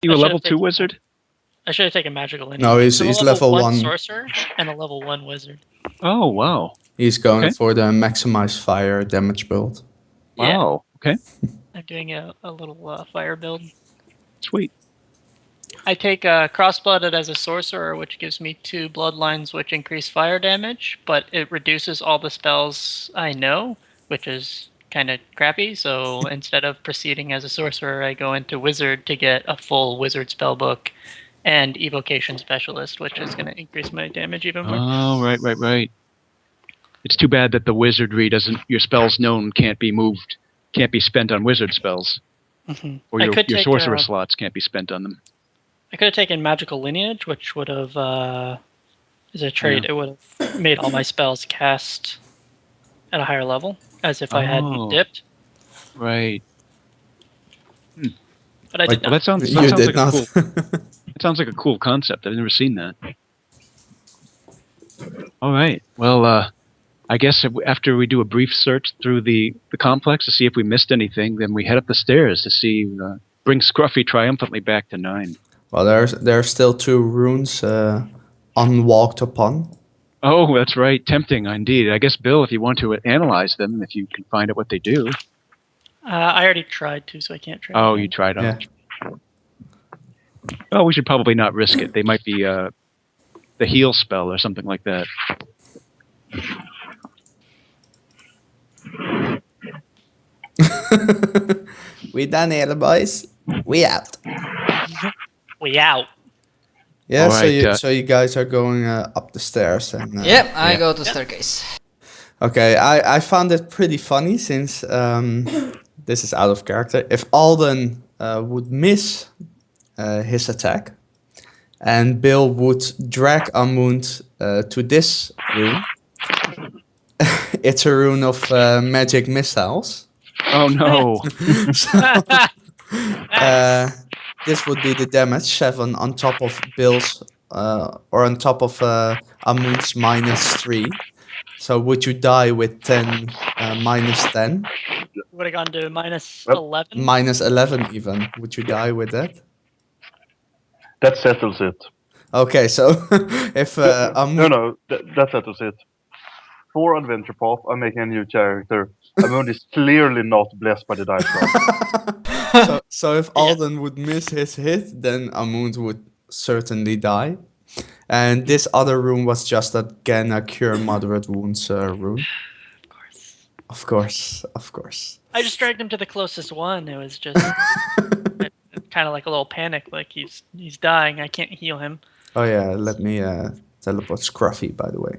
You a level 2 wizard? I should have taken magical lineage. No, he's level 1 sorcerer and a level 1 wizard. Oh, wow. He's going for the maximize fire damage build. Wow, okay. I'm doing a little fire build. Sweet. I take cross-blooded as a sorcerer, which gives me 2 bloodlines which increase fire damage, but it reduces all the spells I know, which is kind of crappy. So instead of proceeding as a sorcerer, I go into wizard to get a full wizard spellbook and evocation specialist, which is going to increase my damage even more. Oh, right. It's too bad that the wizardry doesn't. Your spells known can't be moved, can't be spent on wizard spells, or your sorcerer slots can't be spent on them. I could have taken magical lineage, which would have, as a trait, it would have made all my spells cast at a higher level, as if I had dipped. Right. But I did not. That sounds like a cool. It sounds like a cool concept. I've never seen that. All right. Well, I guess after we do a brief search through the complex to see if we missed anything, then we head up the stairs to see bring Scruffy triumphantly back to 9. Well, there are still 2 runes unwalked upon. Oh, that's right. Tempting, indeed. I guess, Bill, if you want to analyze them, if you can find out what they do. I already tried to, so I can't try. Oh, you tried. Yeah. Oh, we should probably not risk it. They might be the heal spell or something like that. We done here, boys. We out. We out. Yeah, right, so you guys are going up the stairs. And, yep, I go to staircase. Okay, I found it pretty funny since this is out of character. If Alden would miss his attack, and Bill would drag Amund to this room, it's a rune of magic missiles. Oh no! This would be the damage 7 on top of Bill's, or on top of Amund's -3. So would you die with 10 -10? Would have gone to -11. -11 even. Would you die with that? That settles it. Okay, so if Amund... No, that settles it. For Adventure Path, I'm making a new character. Amund is clearly not blessed by the dice roll. so if Alden would miss his hit, then Amund would certainly die. And this other rune was just again a cure moderate wounds rune. Of course. I just dragged him to the closest one. It was just kind of like a little panic, like he's dying. I can't heal him. Oh yeah, let me teleport Scruffy, by the way.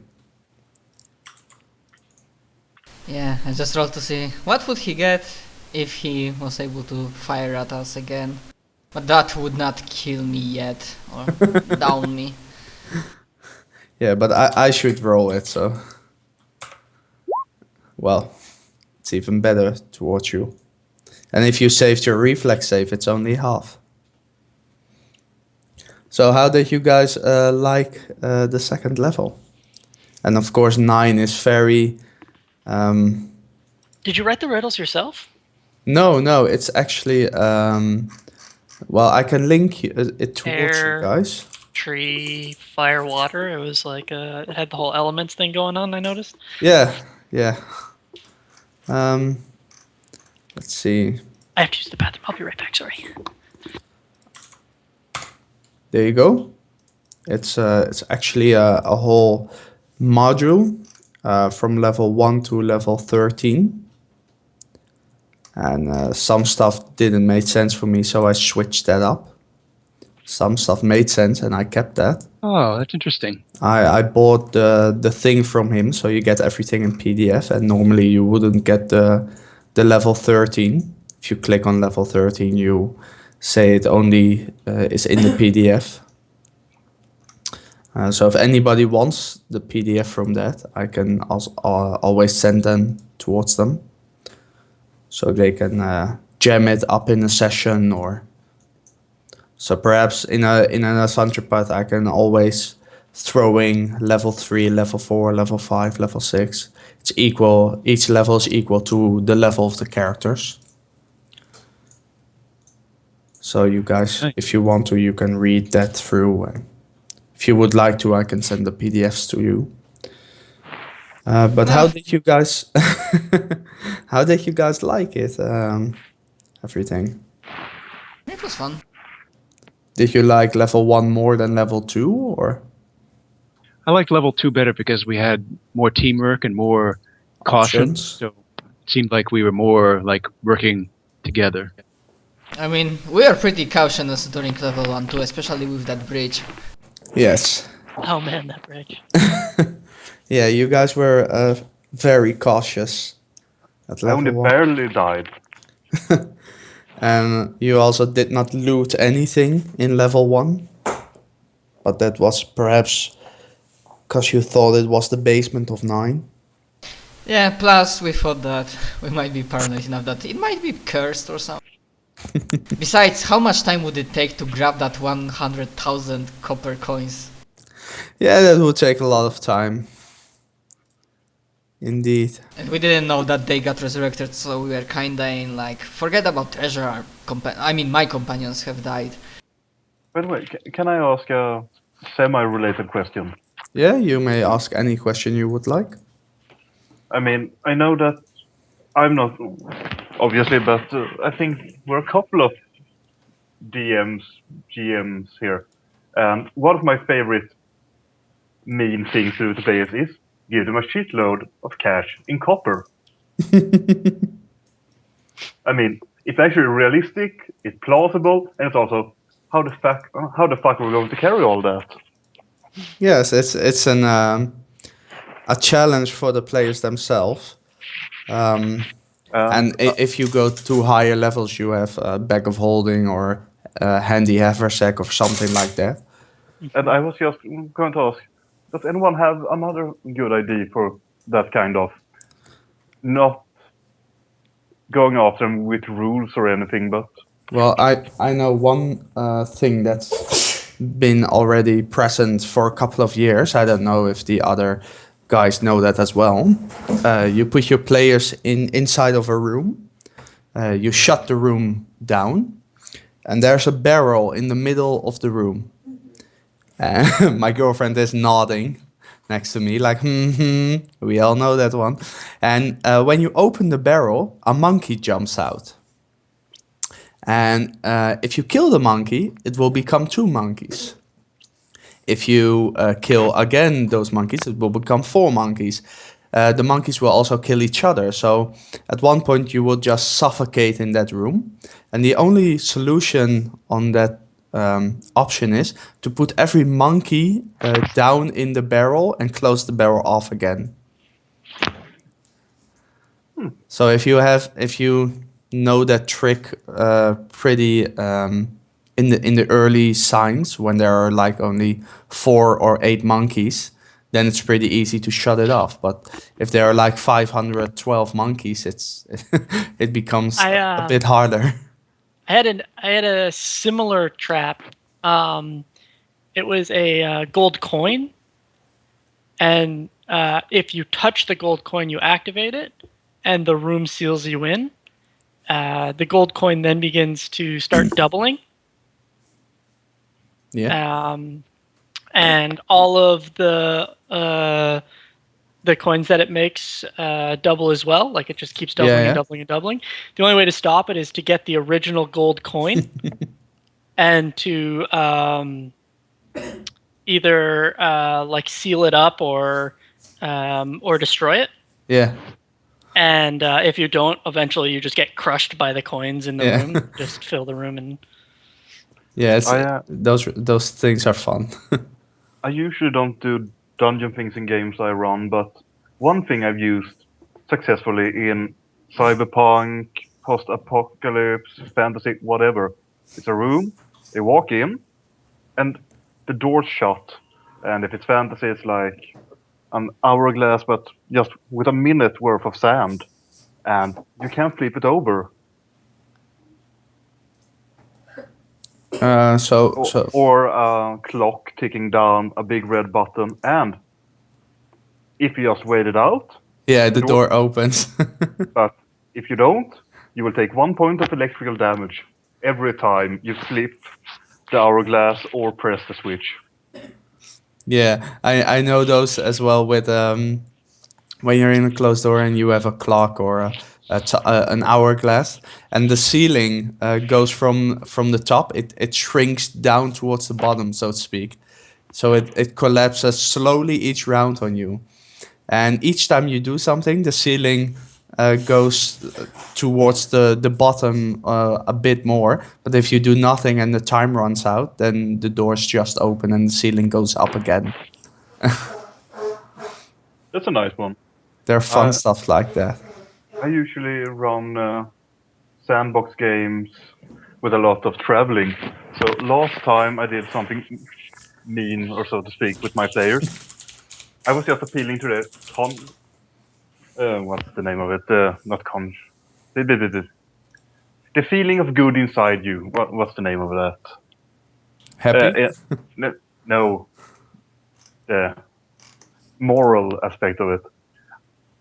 Yeah, I just rolled to see what would he get if he was able to fire at us again. But that would not kill me yet, or down me. Yeah, but I should roll it, so... Well, it's even better towards you. And if you saved your reflex save, it's only half. So how did you guys like the second level? And of course 9 is very... Did you write the riddles yourself? No, it's actually... well, I can link it towards you guys. Tree, fire, water. It was like it had the whole elements thing going on, I noticed. Yeah. Let's see. I have to use the bathroom. I'll be right back, sorry. There you go. It's actually a whole module from level 1 to level 13. And some stuff didn't make sense for me, so I switched that up. Some stuff made sense, and I kept that. Oh, that's interesting. I bought the thing from him, so you get everything in PDF, and normally you wouldn't get the level 13. If you click on level 13, you say it only is in the PDF. So if anybody wants the PDF from that, I can also, always send them towards them. So they can jam it up in a session, or... So perhaps in an adventure path, I can always throwing level 3, level 4, level 5, level 6. It's equal. Each level is equal to the level of the characters. So you guys, if you want to, you can read that through. And if you would like to, I can send the PDFs to you. But how did you guys? How did you guys like it? Everything. It was fun. Did you like level 1 more than level 2, or? I liked level 2 better because we had more teamwork and more caution. So it seemed like we were more like working together. I mean, we are pretty cautious during level 1 too, especially with that bridge. Yes. Oh man, that bridge. Yeah, you guys were very cautious at level 1. I only barely died. And you also did not loot anything in level 1. But that was perhaps because you thought it was the basement of 9. Yeah, plus we thought that we might be paranoid enough that it might be cursed or something. Besides, how much time would it take to grab that 100,000 copper coins? Yeah, that would take a lot of time. Indeed. And we didn't know that they got resurrected, so we were kinda in like, forget about treasure, my companions have died. By the way, can I ask a semi-related question? Yeah, you may ask any question you would like. I mean, I know that I'm not, obviously, but I think we're a couple of GMs here. And one of my favorite mean things to do to players is give them a shitload of cash in copper. I mean, it's actually realistic, it's plausible, and it's also how the fuck are we going to carry all that? Yes, it's a challenge for the players themselves. And if you go to higher levels, you have a bag of holding or a handy haversack or something like that. And I was just going to ask, does anyone have another good idea for that kind of not going after them with rules or anything, but... Well, I know one thing that's been already present for a couple of years. I don't know if the other guys know that as well. You put your players inside of a room. You shut the room down. And there's a barrel in the middle of the room. My girlfriend is nodding next to me like, we all know that one. And when you open the barrel, a monkey jumps out. And if you kill the monkey, it will become 2 monkeys. If you kill again those monkeys, it will become 4 monkeys. The monkeys will also kill each other. So at one point you will just suffocate in that room. And the only solution on that option is to put every monkey down in the barrel and close the barrel off again. So if you know that trick pretty in the early signs when there are like only 4 or 8 monkeys, then it's pretty easy to shut it off. But if there are like 512 monkeys, it becomes a bit harder. I had a similar trap. It was a gold coin, and if you touch the gold coin, you activate it, and the room seals you in. The gold coin then begins to start doubling. Yeah. And all of the coins that it makes double as well. Like it just keeps doubling and doubling and doubling. The only way to stop it is to get the original gold coin and to either like seal it up or destroy it. Yeah. And if you don't, eventually you just get crushed by the coins in the room. Just fill the room and. Yeah, those things are fun. I usually don't do dungeon things in games I run, but one thing I've used successfully in cyberpunk, post-apocalypse, fantasy, whatever, it's a room, they walk in, and the door's shut. And if it's fantasy, it's like an hourglass, but just with a minute worth of sand, and you can't flip it over. Or a clock ticking down, a big red button, and if you just wait it out, the door opens. But if you don't, you will take 1 point of electrical damage. every time you flip the hourglass or press the switch. Yeah, I know those as well with when you're in a closed door and you have a clock or an hourglass, and the ceiling goes from the top, it shrinks down towards the bottom, so to speak. So it collapses slowly each round on you. And each time you do something, the ceiling goes towards the bottom a bit more. But if you do nothing and the time runs out, then the doors just open and the ceiling goes up again. That's a nice one. There are fun stuff like that. I usually run sandbox games with a lot of traveling. So last time I did something mean, or so to speak, with my players. I was just appealing to the what's the name of it? Not con. The feeling of good inside you. What's the name of that? Happy? No. The moral aspect of it.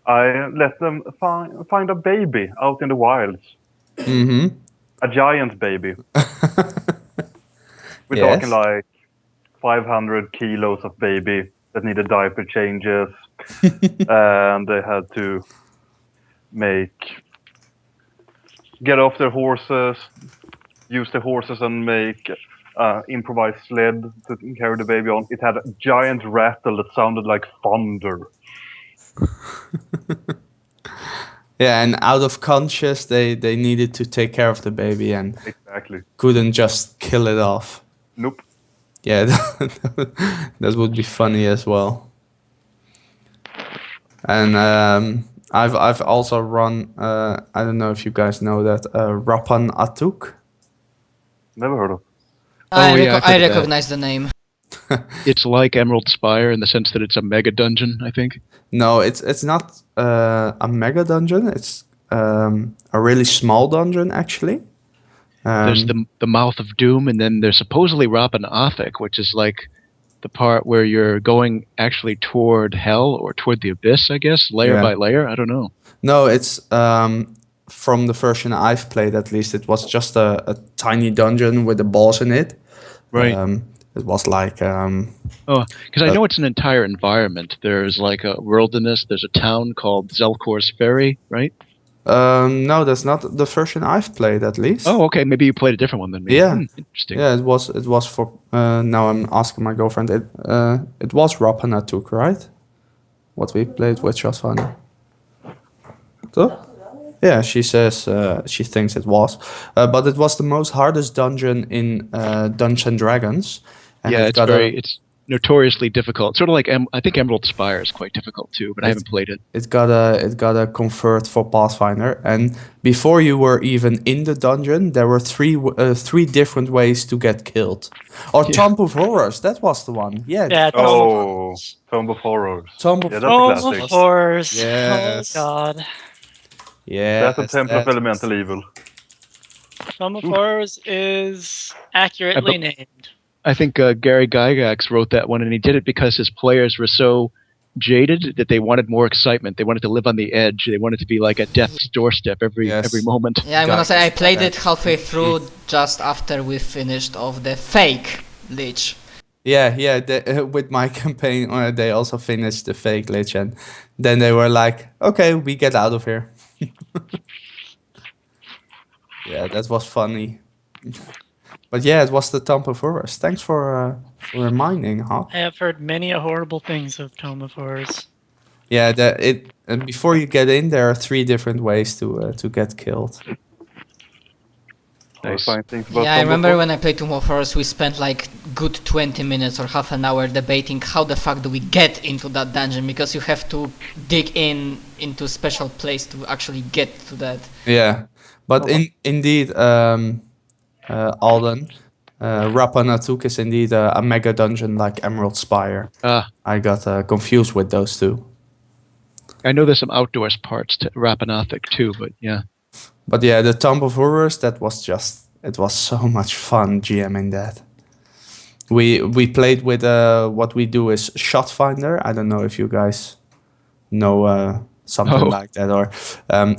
I let them find a baby out in the wilds. Mm-hmm. A giant baby. We're Yes. talking like 500 kilos of baby that needed diaper changes. And they had to get off their horses, use the horses and make improvised sled to carry the baby on. It had a giant rattle that sounded like thunder. Yeah, and out of conscious, they needed to take care of the baby and Exactly. couldn't just kill it off. Nope. Yeah, that would be funny as well. And I've also run. I don't know if you guys know that Rapan Atuk. Never heard of. I recognize the name. It's like Emerald Spire in the sense that it's a mega dungeon, I think. No, it's not a mega dungeon. It's a really small dungeon actually. There's the Mouth of Doom, and then there's supposedly Rapan Athik, which is like the part where you're going actually toward hell or toward the abyss, I guess, layer by layer. I don't know. No, it's from the version I've played at least. It was just a tiny dungeon with a boss in it. Right. It was like because I know it's an entire environment. There's like a wilderness. There's a town called Zelkor's Ferry, right? No, that's not the version I've played at least. Oh, okay. Maybe you played a different one than me. Yeah. Interesting. Yeah, it was for. Now I'm asking my girlfriend. It was Rapanatuk, right? What we played with Shotfana. So? Yeah, she says she thinks it was, but it was the most hardest dungeon in Dungeons and Dragons. And yeah, it's notoriously difficult. Sort of like I think Emerald Spire is quite difficult too, but I haven't played it. It got a convert for Pathfinder, and before you were even in the dungeon, there were three different ways to get killed. Or Tomb of Horrors, that was the one. Yeah. Tomb of Horrors. Tomb of Horrors. Yes. Oh God. Yeah. That's a Temple of Elemental Evil. Tomb of Horrors is accurately named. I think Gary Gygax wrote that one, and he did it because his players were so jaded that they wanted more excitement. They wanted to live on the edge. They wanted to be like at death's doorstep every moment. Yeah, I'm gonna say I played it halfway through just after we finished off the fake Lich. Yeah. With my campaign, they also finished the fake Lich, and then they were like, "Okay, we get out of here." Yeah, that was funny. But yeah, it was the Tomb of Horrors. Thanks for reminding, Hawk. I have heard many horrible things of Tomb of Horrors. Yeah, before you get in, there are 3 different ways to get killed. Nice. Yeah, I remember when I played Tomb of Horrors, we spent like good 20 minutes or half an hour debating how the fuck do we get into that dungeon, because you have to dig into a special place to actually get to that. Yeah, but indeed, Alden, Rapanatuk is indeed a mega dungeon like Emerald Spire. I got confused with those two. I know there's some outdoors parts to Rapanathic too, but yeah. But yeah, the Tomb of Horrors, it was so much fun GMing that. We played with what we do is Shotfinder. I don't know if you guys know something like that. Or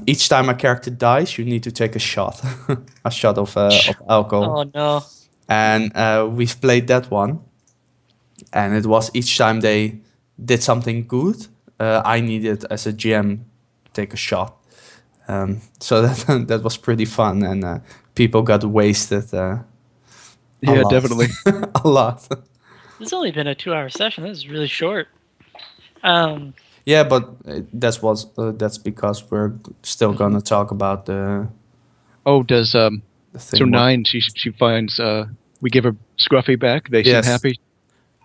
each time a character dies, you need to take a shot, a shot of alcohol. Oh no. And we've played that one, and it was each time they did something good, I needed as a GM take a shot. So that was pretty fun, and people got wasted. Yeah, lot. definitely. A lot. This has only been a 2-hour session. This is really short. Yeah, but that's because we're still gonna talk about the. Oh, does the thing. so 9? She finds we give her Scruffy back. They seem Yes. happy.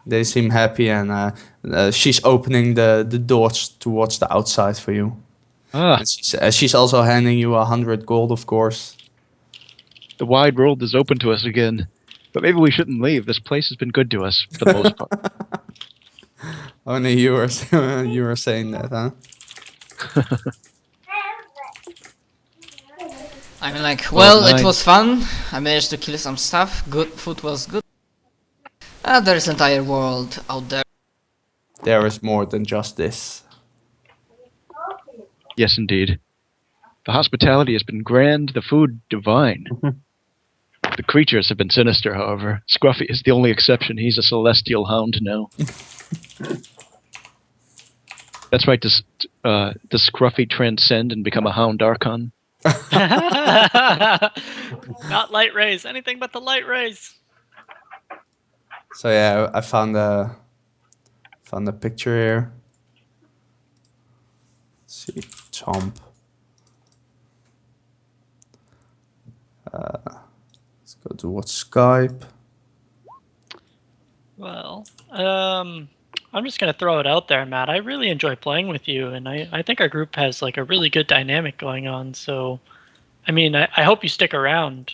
They seem happy, and she's opening the doors towards the outside for you. Ah, And she's also handing you 100 gold, of course. the wide world is open to us again. But maybe we shouldn't leave. This place has been good to us for the most part. Only you were saying that, huh? I mean, like, well, it nice. was fun. I managed to kill some stuff. Good food was good. There's entire world out there. There is more than just this. Yes, indeed. The hospitality has been grand, the food divine. The creatures have been sinister, however. Scruffy is the only exception. He's a celestial hound now. That's right. Does Scruffy transcend and become a hound archon? Not light rays. Anything but the light rays. So yeah, I found a picture here. Let's see, Chomp. Let's go to watch Skype. Well, I'm just gonna throw it out there, Matt. I really enjoy playing with you, and I think our group has like a really good dynamic going on. So, I mean, I hope you stick around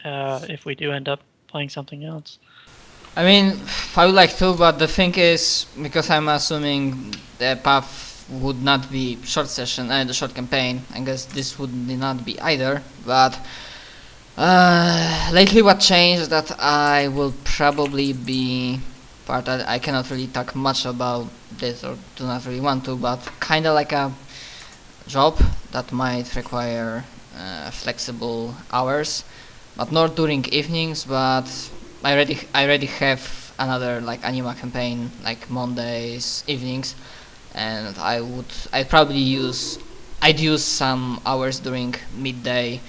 if we do end up playing something else. I mean, I would like to, but the thing is, because I'm assuming the path would not be short session and the short campaign, I guess this would not be either, but lately what changed is that I will probably be part. I cannot really talk much about this, or do not really want to, but kinda like a job that might require flexible hours, but not during evenings, but I already have another like anima campaign like Mondays evenings, and I'd use some hours during midday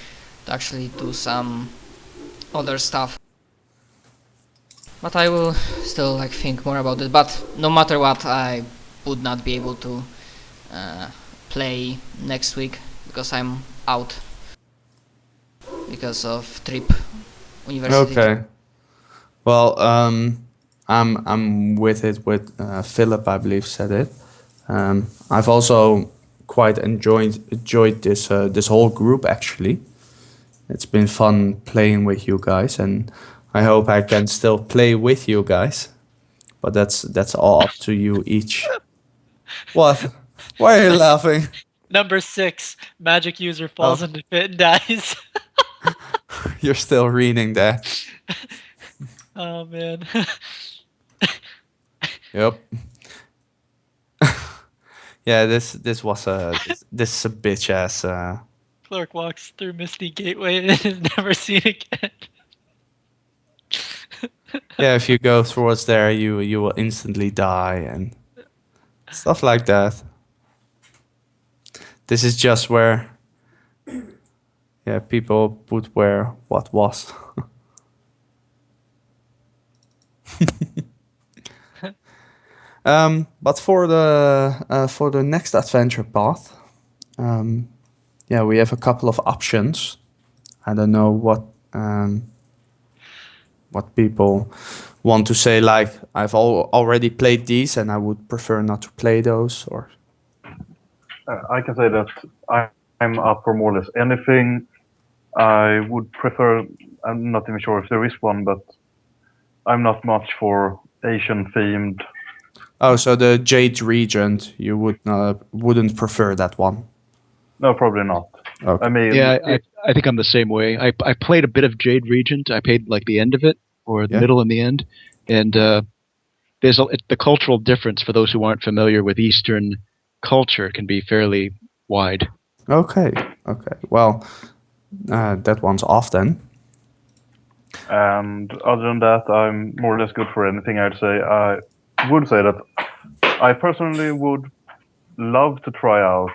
to actually do some other stuff. But I will still like think more about it. But no matter what, I would not be able to play next week because I'm out because of trip university. Okay. Well, I'm with it with Philip, I believe, said it. I've also quite enjoyed this whole group actually. It's been fun playing with you guys, and I hope I can still play with you guys. But that's all up to you each. What? Why are you laughing? Number 6, magic user falls into pit and dies. You're still reading that. Oh man. Yep. Yeah, this is a bitch ass. Clerk walks through Misty Gateway and is never seen again. Yeah, if you go towards there, you will instantly die and stuff like that. This is just where, yeah, people put where what was. But for the next adventure path, yeah, we have a couple of options. I don't know what people want to say. Like, I've already played these, and I would prefer not to play those. Or I can say that I'm up for more or less anything. I would prefer. I'm not even sure if there is one, but I'm not much for Asian themed. oh, so the Jade Regent, you wouldn't prefer that one? No, probably not. Okay. I mean, Yeah, I think I'm the same way. I played a bit of Jade Regent. I played like the end of it, or the middle and the end, and there's the cultural difference for those who aren't familiar with Eastern culture can be fairly wide. Okay. Well, that one's off then. And other than that, I'm more or less good for anything. I'd say I would say that I personally would love to try out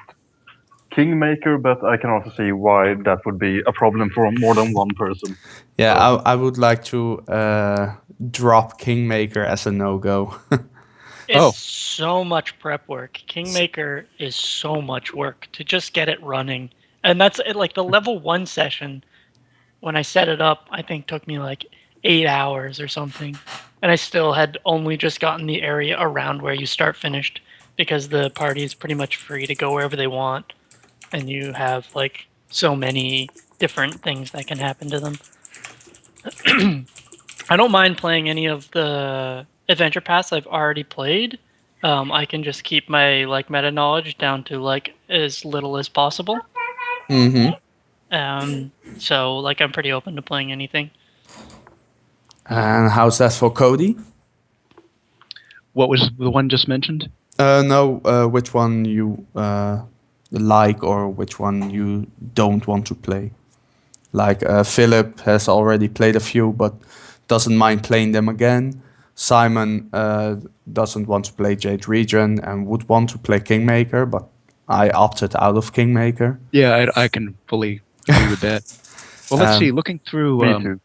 Kingmaker, but I can also see why that would be a problem for more than one person. Yeah, So- I would like to drop Kingmaker as a no-go. It's so much prep work. Kingmaker is so much work to just get it running. And that's like the level 1 session. When I set it up, I think took me like 8 hours or something. And I still had only just gotten the area around where you start finished, because the party is pretty much free to go wherever they want. And you have like so many different things that can happen to them. I don't mind playing any of the adventure paths I've already played. I can just keep my like meta knowledge down to like as little as possible. So like I'm pretty open to playing anything. And how's that for Cody? What was the one just mentioned? No, which one you like or which one you don't want to play. Like Philip has already played a few, but doesn't mind playing them again. Simon doesn't want to play Jade Region and would want to play Kingmaker, but I opted out of Kingmaker. Yeah, I can fully agree with that. Well, let's see. Looking through, Me too.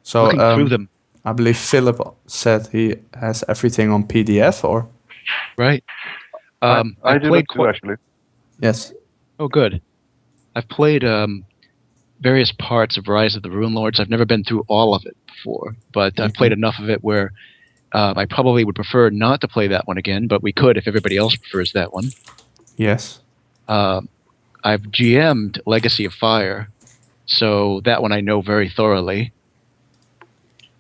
So looking through them, I believe Philip said he has everything on PDF, or right? I I've do played that too, actually. yes. Oh, good. I've played various parts of Rise of the Rune Lords. I've never been through all of it before, but I've played enough of it where I probably would prefer not to play that one again, but we could if everybody else prefers that one. Yes. I've GM'd Legacy of Fire, so that one I know very thoroughly.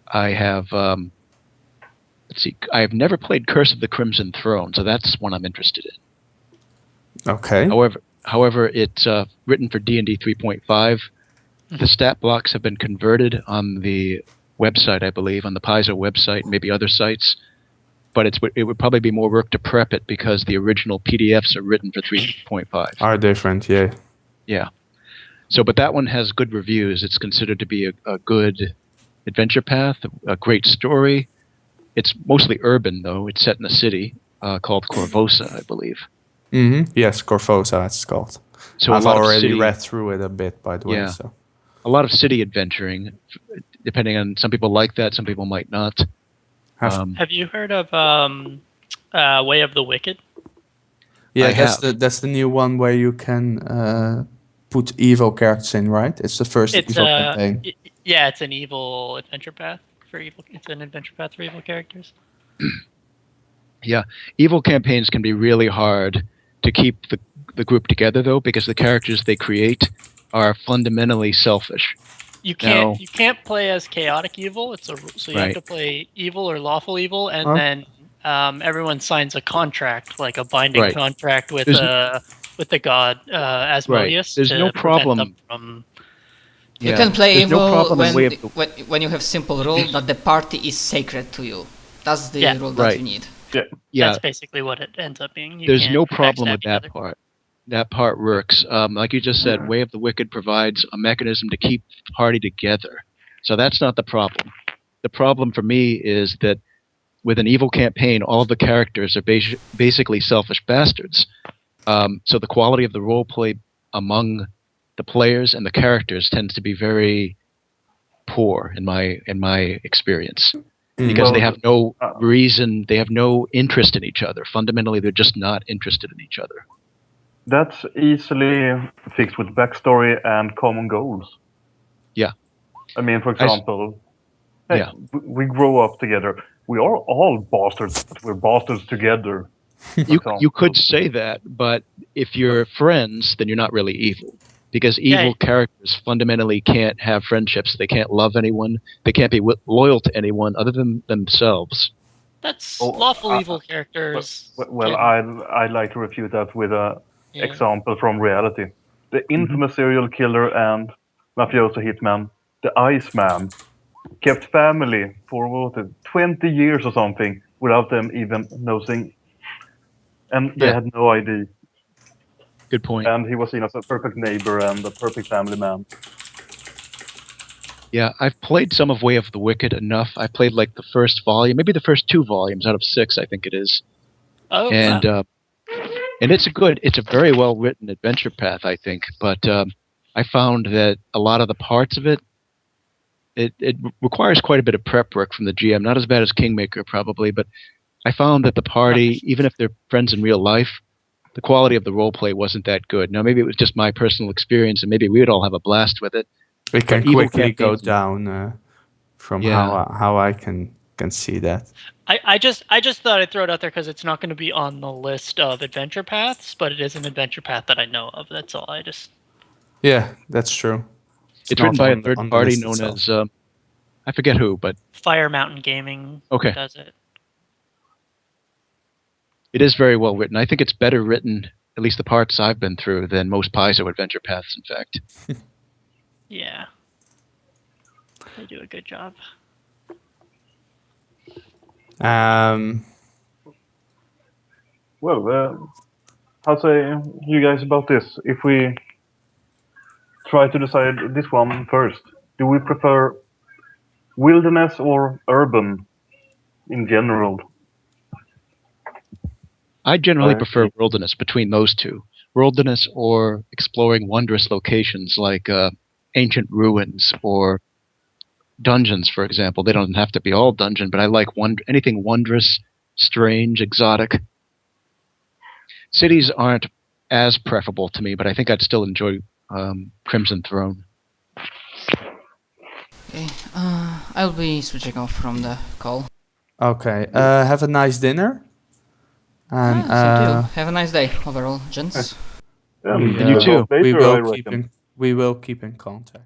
I have, let's see, I have never played Curse of the Crimson Throne, so that's one I'm interested in. Okay. However, it's written for D&D 3.5. The stat blocks have been converted on the website, I believe, on the Paizo website, and maybe other sites. But it would probably be more work to prep it because the original PDFs are written for 3.5. Are different, yeah. Yeah. So, but that one has good reviews. It's considered to be a good adventure path, a great story. It's mostly urban, though. It's set in a city called Corvosa, I believe. Yes, Corvosa, it's called. So I've a lot already of city, read through it a bit, by the way. Yeah. So a lot of city adventuring, depending on, some people like that, some people might not. Have you heard of Way of the Wicked? yeah, I that's the new one where you can put evil characters in, right? It's the first evil campaign. Yeah, it's an evil adventure path for evil. It's an adventure path for evil characters. Yeah, evil campaigns can be really hard to keep the group together, though, because the characters they create are fundamentally selfish. You can't play as chaotic evil. So you have to play evil or lawful evil, and then everyone signs a contract, like a binding contract with the god Asmodeus. There's no problem. Them from... You can play There's no evil problem when you have simple rule that the party is sacred to you. That's the rule that you need. Yeah, that's basically what it ends up being. There's no problem with that part. That part works. Like you just said, Way of the Wicked provides a mechanism to keep the party together. So that's not the problem. The problem for me is that with an evil campaign, all of the characters are basically selfish bastards. So the quality of the role play among the players and the characters tends to be very poor in my experience. Because they have no reason, they have no interest in each other. Fundamentally, they're just not interested in each other. That's easily fixed with backstory and common goals. Yeah. I mean, for example, we grow up together. We are all bastards, but we're bastards together. You could say that, but if you're friends, then you're not really evil. Because evil characters fundamentally can't have friendships. They can't love anyone. They can't be loyal to anyone other than themselves. That's lawful evil characters. Well, I'd like to refute that with a example from reality. The infamous serial killer and mafioso hitman, the Iceman, kept family for 20 years or something without them even and they had no ID. Good point. And he was seen as a perfect neighbor and a perfect family man. Yeah, I've played some of Way of the Wicked enough. I played like the first volume, maybe the first 2 volumes out of 6, I think it is. Oh, And wow. and it's a very well written adventure path, I think. But I found that a lot of the parts of it requires quite a bit of prep work from the GM. Not as bad as Kingmaker probably, but I found that the party, even if they're friends in real life, the quality of the roleplay wasn't that good. Now maybe it was just my personal experience, and maybe we would all have a blast with it. It can But evil quickly go campaigns- down from Yeah. how I can see that. I just thought I'd throw it out there because it's not going to be on the list of adventure paths, but it is an adventure path that I know of. That's all. Yeah, that's true. It's written by a on third the party list known itself. as I forget who, but Fire Mountain Gaming Okay. does it. it is very well written. I think it's better written, at least the parts I've been through, than most Paizo adventure paths, in fact. Yeah. They do a good job. Well, how say you guys about this? If we try to decide this one first, do we prefer wilderness or urban in general? I generally Right. prefer wilderness between those two. Wilderness or exploring wondrous locations like ancient ruins or dungeons, for example. They don't have to be all dungeon, but I like anything wondrous, strange, exotic. Cities aren't as preferable to me, but I think I'd still enjoy Crimson Throne. Okay, I'll be switching off from the call. Okay. Have a nice dinner. And Same to you. Have a nice day overall, gents. Yeah, we, You too. Later, I reckon. we will keep in contact.